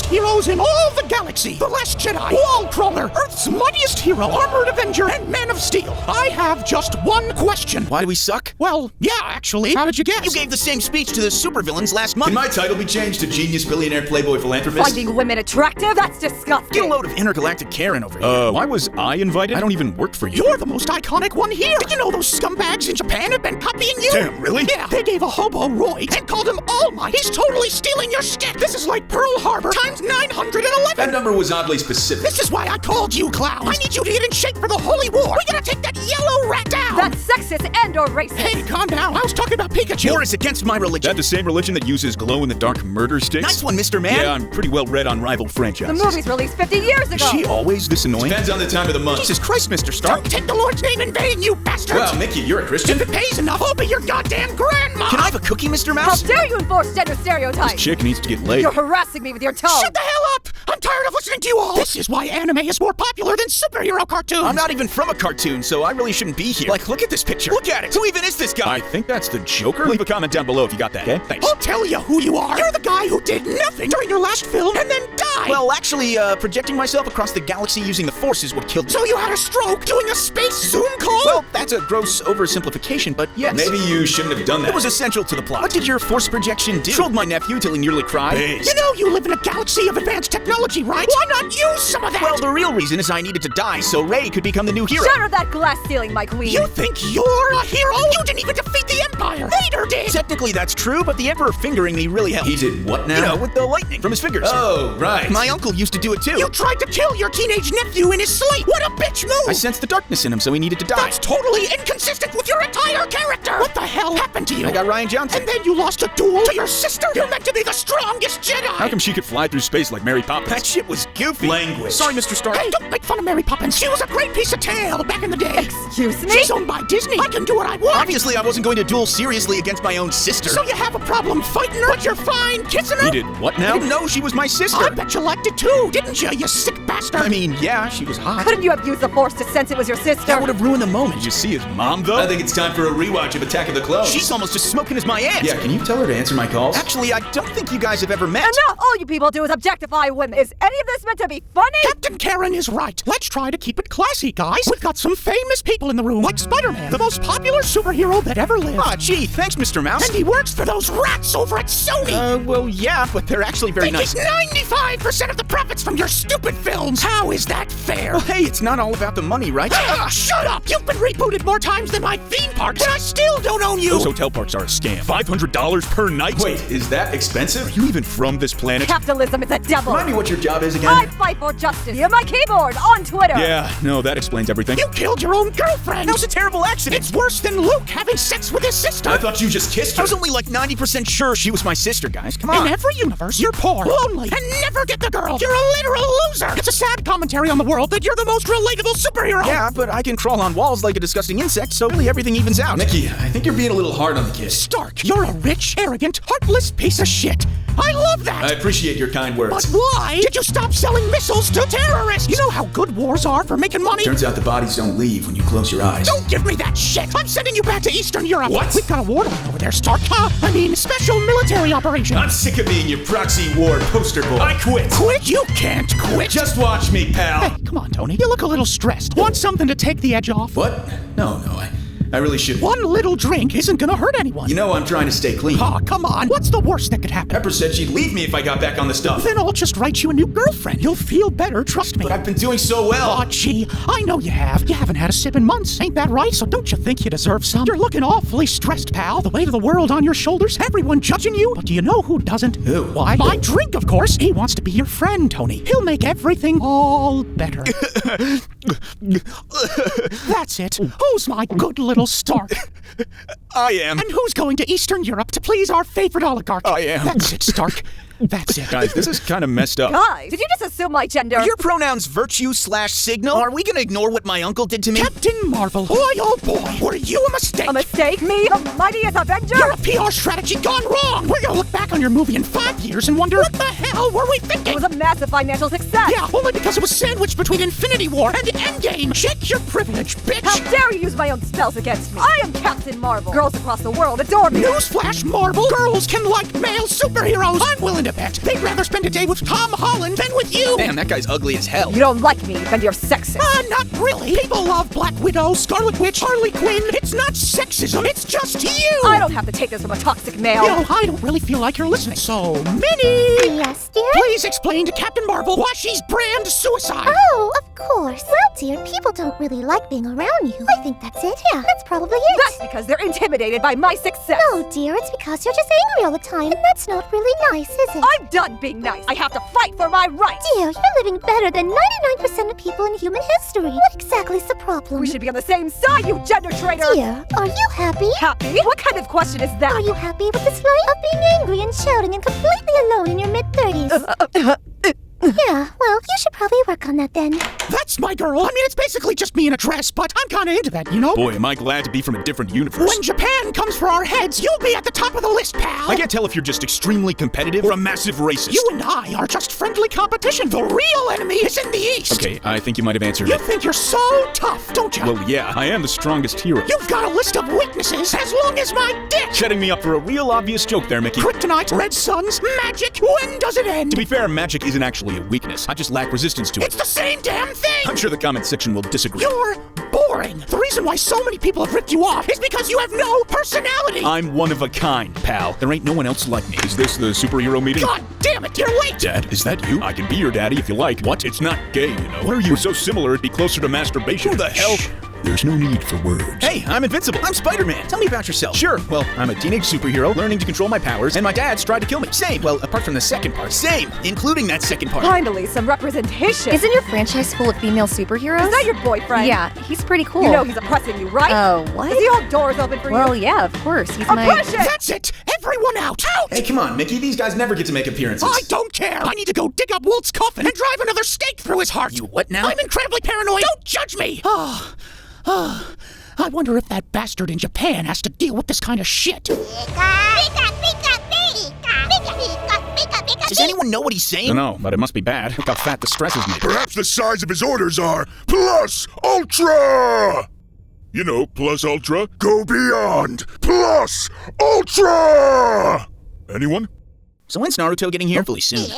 mightiest heroes in all the galaxy. The Last Jedi, Wall-Crawler, Earth's mightiest hero, Armored Avenger, and Man of Steel. I have just one question. Why do we suck? Well, yeah, actually. How did you guess? You gave the same speech to the supervillains last month. Can my title be changed to Genius Billionaire Playboy Philanthropist? Finding women attractive? That's disgusting. Get a load of intergalactic Karen over here. Why was I invited? I don't even work for you. You're the most iconic one here. Did you know those scumbags in Japan have been copying you? Damn, really? Yeah, they gave a hobo Roy and called him All Might. He's totally stealing your shtick. This is like Pearl Harbor times 911. That number was oddly specific. This is why I called you, Clown. I need you to get in shape for the Holy War. We gotta take that yellow rat down. That's sexist and or racist. Hey, calm down. I was talking about Pikachu. War is against my religion. That the same religion that uses glow-in-the-dark murder sticks? Nice one, Mr. Man. Yeah, I'm pretty well read on rival franchises. The movie's released 50 years ago. Is she always this annoying? Depends on the time of the month. Jesus Christ, Mr. Stark. Don't take the Lord's name in vain, you bastards. Wow, Mickey, you're a Christian? If it pays enough, I'll be your goddamn grandma. Can I have a cookie, Mr. How Mouse? dare you enforce gender stereotypes? Chick needs to get laid. You're harassing me with your tone. Shut the hell up! I'm tired of listening to you all. This is why anime is more popular than superhero cartoons. I'm not even from a cartoon, so I really shouldn't be here. Like, look at this picture. Look at it. Who even is this guy? I think that's the Joker. Leave a comment down below if you got that, okay? Thanks. I'll tell you who you are. You're the guy who did nothing during your last film and then died. Well, actually, projecting myself across the galaxy using the Force is what killed me. So you had a stroke doing a space Zoom call? Well, that's a gross oversimplification, but yes. Maybe you shouldn't have done that. It was essential to the plot. What did your Force projection do? Trolled my nephew till he nearly cried. You know you live in a galaxy of advanced technology, right? Why not use some of that? Well, the real reason is I needed to die so Rey could become the new hero. Shatter that glass ceiling, my queen. You think you're a hero? You didn't even defeat the Empire. Vader did. Technically, that's true, but the Emperor fingering me really helped. He did what now? You know, with the lightning from his fingers. Oh, right. My uncle used to do it too. You tried to kill your teenage nephew in his sleep. What a bitch move. I sensed the darkness in him, so he needed to die. That's totally inconsistent with your entire character. What the hell happened to you? I got Ryan Johnson. And then you lost a duel to your sister. You're meant to be the strongest Jedi. How come she could fly through space like Mary Poppins? That shit was goofy. Language. Sorry, Mr. Stark. Hey, don't make fun of Mary Poppins. She was a great piece of tail back in the day. Excuse me? She's owned by Disney. I can do what I want. Obviously, I wasn't going to duel seriously against my own sister. So you have a problem fighting her, but you're fine kissing her? You did what I now? didn't know she was my sister. I bet you liked it too, didn't you, you sick bastard? I mean, yeah, she was hot. Couldn't you have used the Force to sense it was your sister? That would have ruined the moment. Did you see his mom, though? I think it's time for a rewatch of Attack of the Clones. She's almost as smoking as my aunt. Yeah, can you tell her to answer my calls? Actually, I don't think you guys have ever met. Enough! All you people do is objectify women. Is any of this meant to be funny? Captain Karen is right. Let's try to keep it classy, guys. We've got some famous people in the room, like Spider-Man, the most popular superhero that ever lived. Aw, gee, thanks, Mr. Mouse. And he works for those rats over at Sony. Well, yeah, but they're actually very They nice. get 95% of the profits from your stupid films. How is that fair? Well, hey, it's not all about the money, right? Ah, shut up! You've been rebooted more times than my theme parks, and I still don't own you! Those hotel parks are a scam. $500 per night? Wait, is that expensive? Are you even from this planet? Capitalism is a devil. Remind me what your job is again. I fight for justice via my keyboard on Twitter. Yeah, no, that explains everything. You killed your own girlfriend! That was a terrible accident. It's worse than Luke having sex with his sister! I thought you just kissed her. I was only like 90% sure she was my sister, guys. Come In on. every universe, you're poor, lonely, and never get the girl. You're a literal loser. It's a sad commentary on the world that you're the most relatable superhero. Yeah, but I can crawl on walls like a disgusting insect, so really everything evens out. Mickey, I think you're being a little hard on the kid. Stark, you're a rich, arrogant, heartless piece of shit. I love that. I appreciate your kind But words. why did you stop selling missiles to terrorists? You know how good wars are for making money? Turns out the bodies don't leave when you close your eyes. Don't give me that shit! I'm sending you back to Eastern Europe! What? We've got a war going over there, Stark. I mean, special military operation. I'm sick of being your proxy war poster boy. I quit. Quit? You can't quit! Just watch me, pal. Hey, come on, Tony. You look a little stressed. Want something to take the edge off? What? No, I really shouldn't. One little drink isn't gonna hurt anyone. You know I'm trying to stay clean. Aw, come on. What's the worst that could happen? Pepper said she'd leave me if I got back on the stuff. Then I'll just write you a new girlfriend. You'll feel better, trust me. But I've been doing so well. Aw, gee, I know you have. You haven't had a sip in months, ain't that right? So don't you think you deserve some? You're looking awfully stressed, pal. The weight of the world on your shoulders, everyone judging you. But do you know who doesn't? Who? Why? My drink, of course. He wants to be your friend, Tony. He'll make everything all better. That's it. Who's my good little Stark? I am. And who's going to Eastern Europe to please our favorite oligarch? I am. That's it, Stark. That's it. Guys, this is kind of messed up. Guys, did you just assume my gender? Are your pronouns virtue/signal? Are we gonna ignore what my uncle did to me? Captain Marvel, boy oh boy, were you a mistake? A mistake? Me, the mightiest Avenger? You're a PR strategy gone wrong! We're gonna look back on your movie in 5 years and wonder what the hell were we thinking? It was a massive financial success. Yeah, only because it was sandwiched between Infinity War and Endgame. Check your privilege, bitch! How dare you use my own spells against me? I am Captain Marvel. Girls across the world adore me. Newsflash, Marvel! Girls can like male superheroes! I'm willing willing to bet they'd rather spend a day with Tom Holland than with you. Damn, that guy's ugly as hell. You don't like me, then you're sexist. Not really. People love Black Widow, Scarlet Witch, Harley Quinn. It's not sexism, it's just you. I don't have to take this from a toxic male. You know, I don't really feel like you're listening. So, Minnie! Yes, dear? Please explain to Captain Marvel why she's brand suicide. Oh, of course. Well, dear, people don't really like being around you. I think that's it. Yeah, that's probably it. That's because they're intimidated by my success. No, dear, it's because you're just angry all the time, and that's not really nice, is it? I'm done being nice. I have to fight for my rights. Dear, you're living better than 99% of people in human history. What exactly is the problem? We should be on the same side, you gender traitor. Dear, are you happy? Happy? What kind of question is that? Are you happy with this life of being angry and shouting and completely alone in your mid-30s? Yeah, well, you should probably work on that then. That's my girl. I mean, it's basically just me in a dress, but I'm kind of into that, you know? Boy, am I glad to be from a different universe. When Japan comes for our heads, you'll be at the top of the list, pal. I can't tell if you're just extremely competitive or a massive racist. You and I are just friendly competition. The real enemy is in the East. Okay, I think you might have answered You it. think you're so tough, don't you? Well, yeah, I am the strongest hero. You've got a list of weaknesses as long as my dick. Setting me up for a real obvious joke there, Mickey. Kryptonite, red suns, magic. When does it end? To be fair, magic isn't actually a weakness. I just lack resistance to it. It's the same damn thing. I'm sure the comment section will disagree. You're boring. The reason why so many people have ripped you off is because you have no personality. I'm one of a kind, pal. There ain't no one else like me. Is this the superhero meeting? God damn it, you're late. Dad, is that you? I can be your daddy if you like. What? It's not gay, you know. What are you? We're so similar it'd be closer to masturbation. Who the hell? Shh. There's no need for words. Hey, I'm invincible. I'm Spider-Man. Tell me about yourself. Sure. Well, I'm a teenage superhero learning to control my powers, and my dad's tried to kill me. Same. Well, apart from the second part. Same. Including that second part. Finally, some representation. Isn't your franchise full of female superheroes? Is that your boyfriend? Yeah, he's pretty cool. You know he's oppressing you, right? Oh, what? Does he hold doors open for Well, you? yeah, of course. He's my... Oppression! That's it. Everyone out. Out. Hey, come on, Mickey. These guys never get to make appearances. I don't care. I need to go dig up Walt's coffin and drive another stake through his heart. You what now? I'm incredibly paranoid. Don't judge me. I wonder if that bastard in Japan has to deal with this kind of shit. Does anyone know what he's saying? No, but it must be bad. Look how fat the stresses me. Perhaps the size of his orders are plus ultra! You know, plus ultra, go beyond, plus ultra! Anyone? So when's Naruto getting here? Hopefully soon.